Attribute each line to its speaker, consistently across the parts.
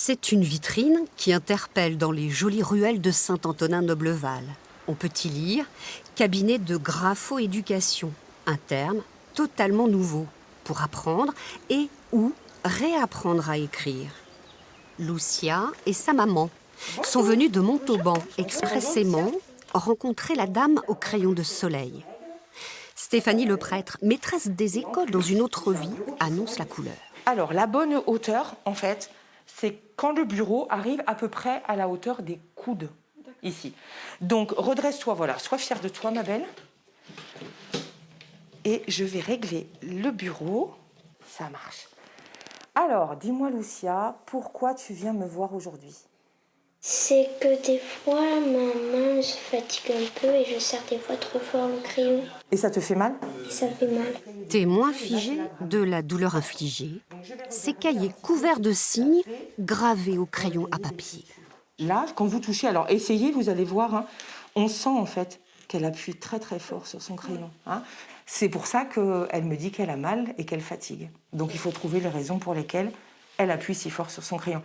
Speaker 1: C'est une vitrine qui interpelle dans les jolies ruelles de Saint-Antonin-Nobleval. On peut y lire « Cabinet de grapho-éducation », un terme totalement nouveau pour apprendre et ou réapprendre à écrire. Lucia et sa maman sont venues de Montauban expressément rencontrer la dame au crayon de soleil. Stéphanie le prêtre, maîtresse des écoles dans une autre vie, annonce la couleur.
Speaker 2: Alors, la bonne hauteur, en fait, c'est quand le bureau arrive à peu près à la hauteur des coudes, ici. Donc, redresse-toi, voilà, sois fière de toi, ma belle. Et je vais régler le bureau. Ça marche. Alors, dis-moi, Lucia, pourquoi tu viens me voir aujourd'hui?
Speaker 3: C'est que des fois, ma main se fatigue un peu et je serre des fois trop fort le crayon.
Speaker 2: Et ça te fait mal?
Speaker 3: Et ça fait mal.
Speaker 1: Témoin figé de la douleur infligée, ces cahiers couverts de signes gravés au crayon à papier.
Speaker 2: Là, quand vous touchez, alors essayez, vous allez voir, hein, on sent en fait qu'elle appuie très très fort sur son crayon. Hein. C'est pour ça qu'elle me dit qu'elle a mal et qu'elle fatigue. Donc il faut trouver les raisons pour lesquelles elle appuie si fort sur son crayon.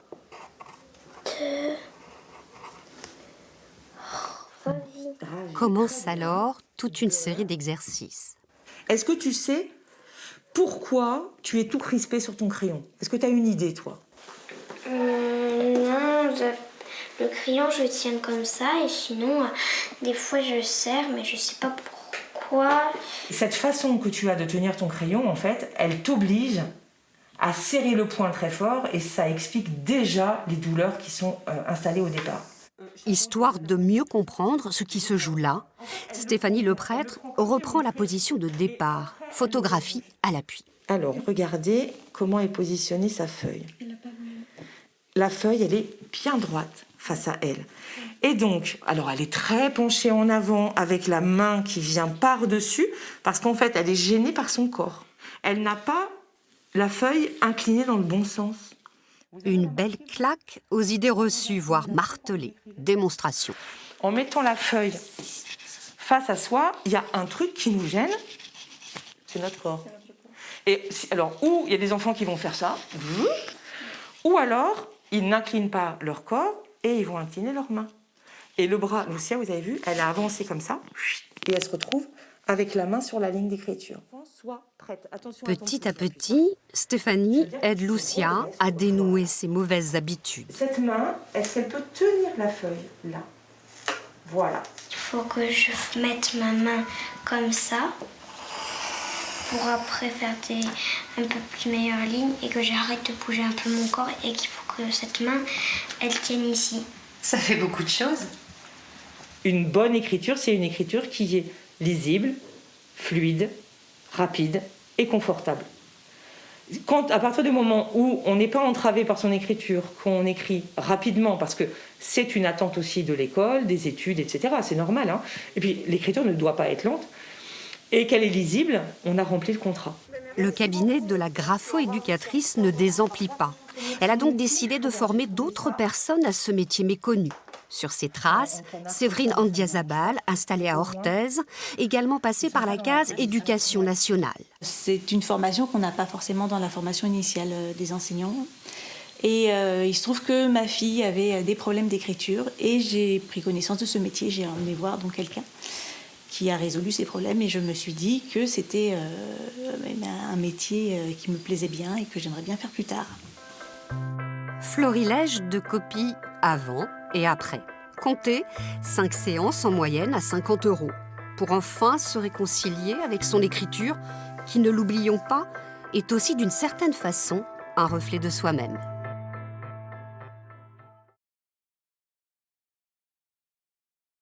Speaker 1: Commence alors toute une série d'exercices.
Speaker 2: Est-ce que tu sais pourquoi tu es tout crispé sur ton crayon? Est-ce que tu as une idée, toi?
Speaker 3: Non, le crayon, je le tiens comme ça et sinon, des fois, je serre, mais je sais pas pourquoi.
Speaker 2: Cette façon que tu as de tenir ton crayon, en fait, elle t'oblige à serrer le poing très fort et ça explique déjà les douleurs qui sont installées au départ.
Speaker 1: Histoire de mieux comprendre ce qui se joue là, Stéphanie le prêtre reprend la position de départ, photographie à l'appui.
Speaker 2: Alors, regardez comment est positionnée sa feuille. La feuille, elle est bien droite face à elle. Et donc, alors elle est très penchée en avant avec la main qui vient par-dessus, parce qu'en fait, elle est gênée par son corps. Elle n'a pas la feuille inclinée dans le bon sens.
Speaker 1: Une belle claque aux idées reçues, voire martelées. Démonstration.
Speaker 2: En mettant la feuille face à soi, il y a un truc qui nous gêne, c'est notre corps. Et alors, ou il y a des enfants qui vont faire ça, ou alors, ils n'inclinent pas leur corps et ils vont incliner leurs mains. Et le bras, Lucia, vous avez vu, elle a avancé comme ça, et elle se retrouve avec la main sur la ligne d'écriture. Sois prête. Attention,
Speaker 1: Petit à petit, Stéphanie aide Lucia à dénouer ses mauvaises habitudes.
Speaker 2: Cette main, est-ce qu'elle peut tenir la feuille là? Voilà.
Speaker 3: Il faut que je mette ma main comme ça pour après faire un peu plus meilleures lignes et que j'arrête de bouger un peu mon corps et qu'il faut que cette main, elle tienne ici.
Speaker 4: Ça fait beaucoup de choses.
Speaker 2: Une bonne écriture, c'est une écriture qui est lisible, fluide, rapide et confortable. À partir du moment où on n'est pas entravé par son écriture, qu'on écrit rapidement, parce que c'est une attente aussi de l'école, des études, etc., c'est normal, hein. Et puis l'écriture ne doit pas être lente, et qu'elle est lisible, on a rempli le contrat.
Speaker 1: Le cabinet de la grapho-éducatrice ne désemplit pas. Elle a donc décidé de former d'autres personnes à ce métier méconnu. Sur ses traces, Séverine Andiazabal, installée à Orthez, également passée par la case éducation nationale.
Speaker 4: C'est une formation qu'on n'a pas forcément dans la formation initiale des enseignants. Et il se trouve que ma fille avait des problèmes d'écriture et j'ai pris connaissance de ce métier. J'ai emmené voir donc quelqu'un qui a résolu ces problèmes et je me suis dit que c'était un métier qui me plaisait bien et que j'aimerais bien faire plus tard.
Speaker 1: Florilège de copies avant et après. Comptez 5 séances en moyenne à 50 €, pour enfin se réconcilier avec son écriture qui, ne l'oublions pas, est aussi d'une certaine façon un reflet de soi-même.